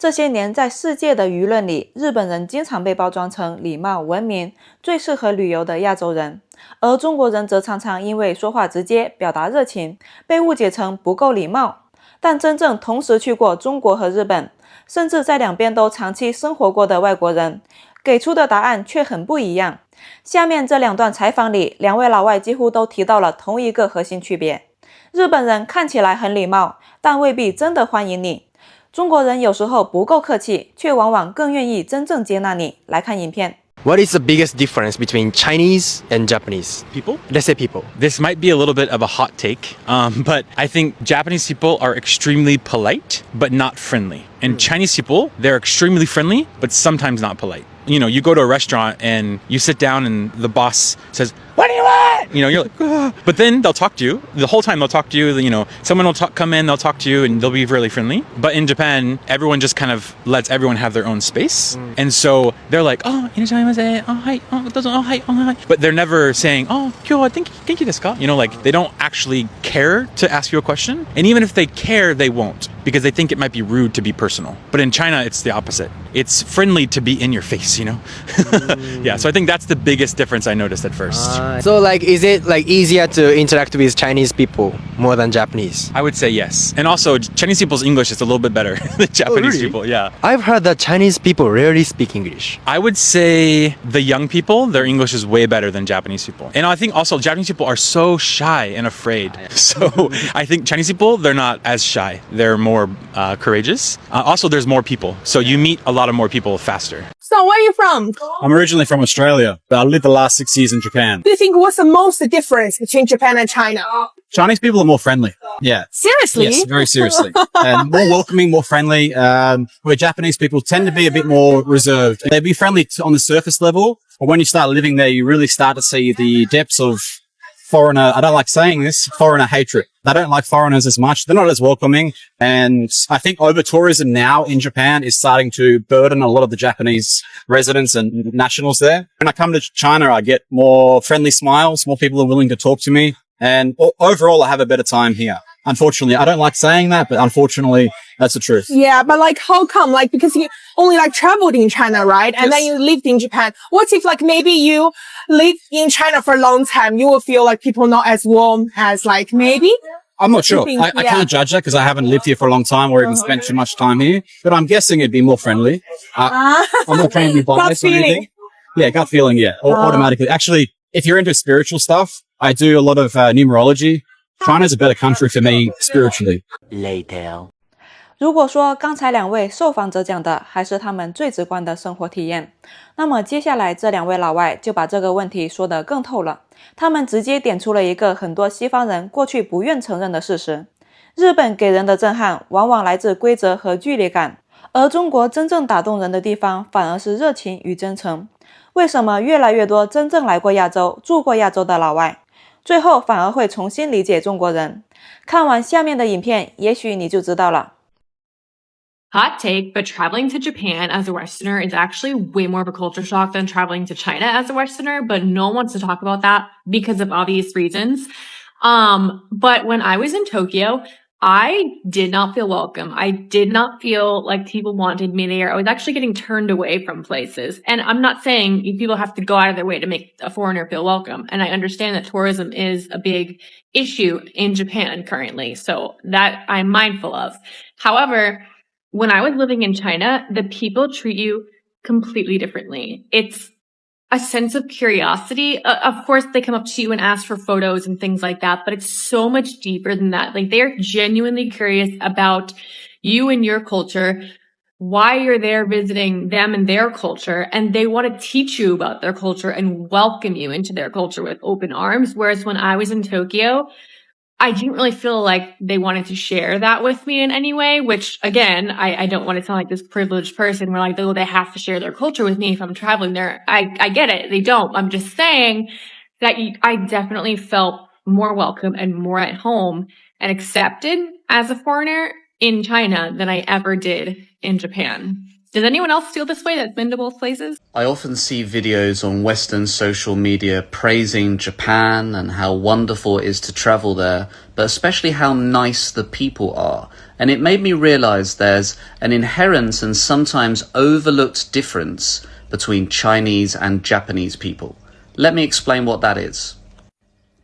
这些年在世界的舆论里，日本人经常被包装成礼貌、文明、最适合旅游的亚洲人，而中国人则常常因为说话直接、表达热情，被误解成不够礼貌。但真正同时去过中国和日本，甚至在两边都长期生活过的外国人，给出的答案却很不一样。下面这两段采访里，两位老外几乎都提到了同一个核心区别：日本人看起来很礼貌，但未必真的欢迎你；中国人有时候不够客气，却往往更愿意真正接纳你。来看影片。What is the biggest difference between Chinese and Japanese? People? Let's say people. This might be a little bit of a hot take, but I think Japanese people are extremely polite, but not friendly. And Chinese people, they're extremely friendly, but sometimes not polite. You know, you go to a restaurant and you sit down and the boss says, "What do you want?" You know, you're like, "Ah." But then they'll talk to you. The whole time they'll talk to you, you know, someone will come in, they'll talk to you and they'll be really friendly. But in Japan, everyone just kind of lets everyone have their own space. And so they're like, "Oh, irashaimase. Oh, hi. Oh, doesn't. Oh, hi. Oh, hi." But they're never saying, "Oh, kyo, thank you desu ka?" You know, like they don't actually care to ask you a question. And even if they care, they won't, because they think it might be rude to be personal. But in China, it's the opposite. It's friendly to be in your face, you know? Yeah, so I think that's the biggest difference I noticed at first. So like, is it like easier to interact with Chinese people more than Japanese? I would say yes. And also, Chinese people's English is a little bit better than Japanese really? people, yeah. I've heard that Chinese people rarely speak English. I would say the young people, their English is way better than Japanese people. And I think also Japanese people are so shy and afraid. So I think Chinese people, they're not as shy. They're more courageous. Also, there's more people. So you meet a lot of more people faster. So where are you from? I'm originally from Australia, but I lived the last 6 years in Japan. Do you think what's the most difference between Japan and China? Chinese people are more friendly. Yeah. Seriously? Yes, very seriously. And more welcoming, more friendly. Where Japanese people tend to be a bit more reserved. They'd be friendly on the surface level, but when you start living there, you really start to see the depths of foreigner, I don't like saying this, foreigner hatred. They don't like foreigners as much. They're not as welcoming. And I think over-tourism now in Japan is starting to burden a lot of the Japanese residents and nationals there. When I come to China, I get more friendly smiles, more people are willing to talk to me. And overall, I have a better time here. Unfortunately, I don't like saying that, but unfortunately, that's the truth. Yeah, but like how come? Like because you only like traveled in China, right? And then you lived in Japan. What if like maybe you lived in China for a long time? You will feel like people not as warm as like maybe? I'm not sure. I can't judge that because I haven't lived here for a long time or even spent too much time here. But I'm guessing it'd be more friendly. I'm not trying to be biased or anything. Yeah, gut feeling, yeah. Automatically. Actually, if you're into spiritual stuff, I do a lot of numerology. China's a better country for me spiritually. Later. 如果说刚才两位受访者讲的还是他们最直观的生活体验，那么接下来这两位老外就把这个问题说得更透了。他们直接点出了一个很多西方人过去不愿承认的事实：日本给人的震撼往往来自规则和距离感，而中国真正打动人的地方反而是热情与真诚。为什么越来越多真正来过亚洲、住过亚洲的老外，最后反而会重新理解中国人？看完下面的影片，也许你就知道了。Hot take, but traveling to Japan as a Westerner is actually way more of a culture shock than traveling to China as a Westerner, but no one wants to talk about that because of obvious reasons. But when I was in Tokyo, I did not feel welcome. I did not feel like people wanted me there. I was actually getting turned away from places. And I'm not saying people have to go out of their way to make a foreigner feel welcome. And I understand that tourism is a big issue in Japan currently. So that I'm mindful of. However, when I was living in China, the people treat you completely differently. It's a sense of curiosity. Of course, they come up to you and ask for photos and things like that, but it's so much deeper than that. Like they're genuinely curious about you and your culture, why you're there visiting them and their culture, and they want to teach you about their culture and welcome you into their culture with open arms. Whereas when I was in Tokyo, I didn't really feel like they wanted to share that with me in any way, which again, I don't want to sound like this privileged person where like, oh, they have to share their culture with me if I'm traveling there. I get it. They don't. I'm just saying that I definitely felt more welcome and more at home and accepted as a foreigner in China than I ever did in Japan. Does anyone else feel this way that's been to both places? I often see videos on Western social media praising Japan and how wonderful it is to travel there, but especially how nice the people are. and it made me realize there's an inherent and sometimes overlooked difference between Chinese and Japanese people. Let me explain what that is.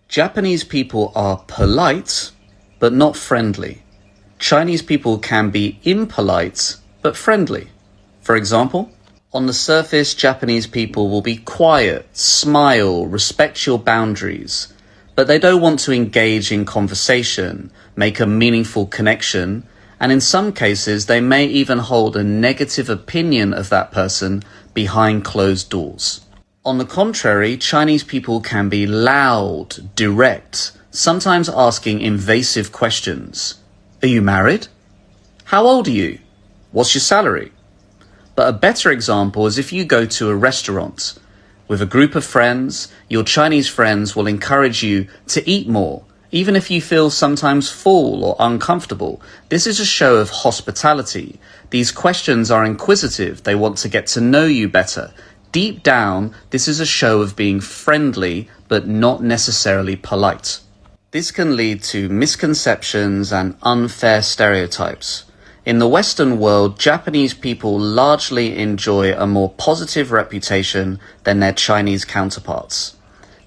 Japanese people are polite, but not friendly. Chinese people can be impolite, but friendly. For example, on the surface, Japanese people will be quiet, smile, respect your boundaries, but they don't want to engage in conversation, make a meaningful connection, and in some cases, they may even hold a negative opinion of that person behind closed doors. On the contrary, Chinese people can be loud, direct, sometimes asking invasive questions. Are you married? How old are you? What's your salary? But a better example is if you go to a restaurant with a group of friends, your Chinese friends will encourage you to eat more, even if you feel sometimes full or uncomfortable. This is a show of hospitality. These questions are inquisitive. They want to get to know you better. Deep down, this is a show of being friendly, but not necessarily polite. This can lead to misconceptions and unfair stereotypes. In the Western world, Japanese people largely enjoy a more positive reputation than their Chinese counterparts.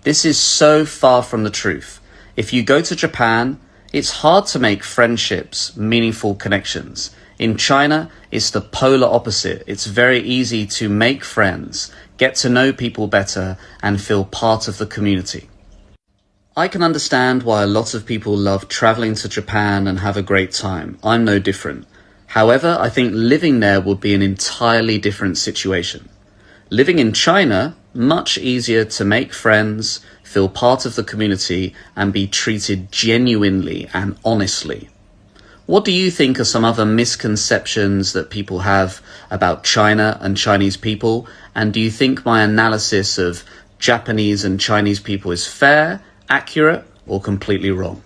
This is so far from the truth. If you go to Japan, it's hard to make friendships, meaningful connections. In China, it's the polar opposite. It's very easy to make friends, get to know people better, and feel part of the community. I can understand why a lot of people love traveling to Japan and have a great time. I'm no different. However, I think living there would be an entirely different situation. Living in China, much easier to make friends, feel part of the community, and be treated genuinely and honestly. What do you think are some other misconceptions that people have about China and Chinese people? And do you think my analysis of Japanese and Chinese people is fair, accurate, or completely wrong?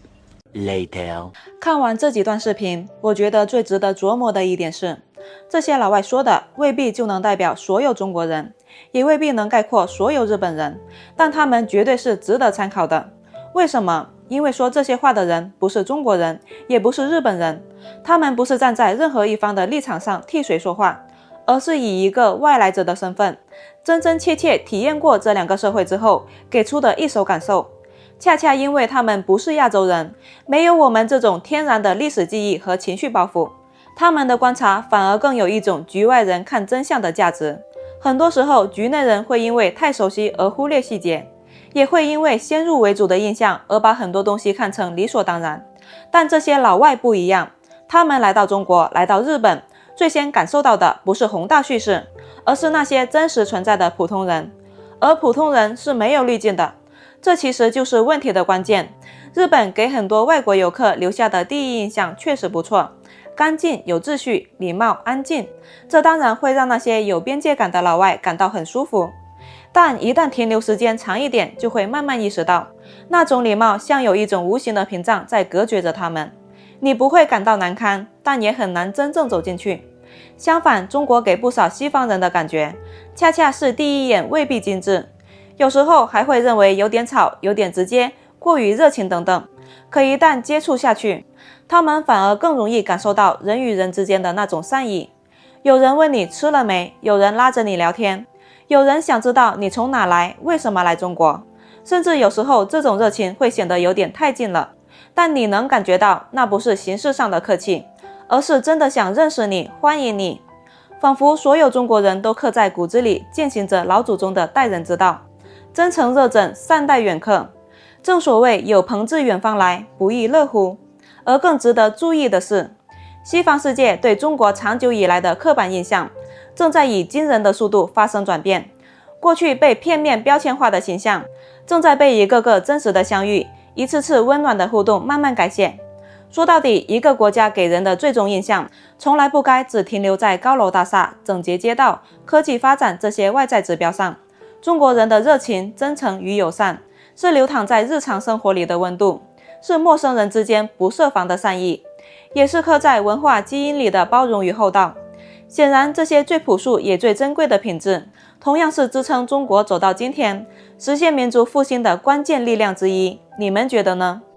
Later. 看完这几段视频，我觉得最值得琢磨的一点是，这些老外说的未必就能代表所有中国人，也未必能概括所有日本人，但他们绝对是值得参考的。为什么？因为说这些话的人不是中国人，也不是日本人，他们不是站在任何一方的立场上替谁说话，而是以一个外来者的身份，真真切切体验过这两个社会之后给出的一手感受。恰恰因为他们不是亚洲人，没有我们这种天然的历史记忆和情绪包袱，他们的观察反而更有一种局外人看真相的价值。很多时候，局内人会因为太熟悉而忽略细节，也会因为先入为主的印象而把很多东西看成理所当然。但这些老外不一样，他们来到中国，来到日本，最先感受到的不是宏大叙事，而是那些真实存在的普通人，而普通人是没有滤镜的。这其实就是问题的关键。日本给很多外国游客留下的第一印象确实不错，干净、有秩序、礼貌、安静，这当然会让那些有边界感的老外感到很舒服。但一旦停留时间长一点，就会慢慢意识到，那种礼貌像有一种无形的屏障在隔绝着他们。你不会感到难堪，但也很难真正走进去。相反，中国给不少西方人的感觉，恰恰是第一眼未必精致，有时候还会认为有点吵、有点直接、过于热情等等。可一旦接触下去，他们反而更容易感受到人与人之间的那种善意。有人问你吃了没，有人拉着你聊天，有人想知道你从哪来，为什么来中国，甚至有时候这种热情会显得有点太近了，但你能感觉到那不是形式上的客气，而是真的想认识你，欢迎你。仿佛所有中国人都刻在骨子里践行着老祖宗的待人之道，真诚热忱，善待远客。正所谓有朋自远方来，不亦乐乎。而更值得注意的是，西方世界对中国长久以来的刻板印象正在以惊人的速度发生转变。过去被片面标签化的形象，正在被一个个真实的相遇、一次次温暖的互动慢慢改写。说到底，一个国家给人的最终印象，从来不该只停留在高楼大厦、整洁街道、科技发展这些外在指标上。中国人的热情、真诚与友善，是流淌在日常生活里的温度，是陌生人之间不设防的善意，也是刻在文化基因里的包容与厚道。显然，这些最朴素也最珍贵的品质，同样是支撑中国走到今天、实现民族复兴的关键力量之一。你们觉得呢？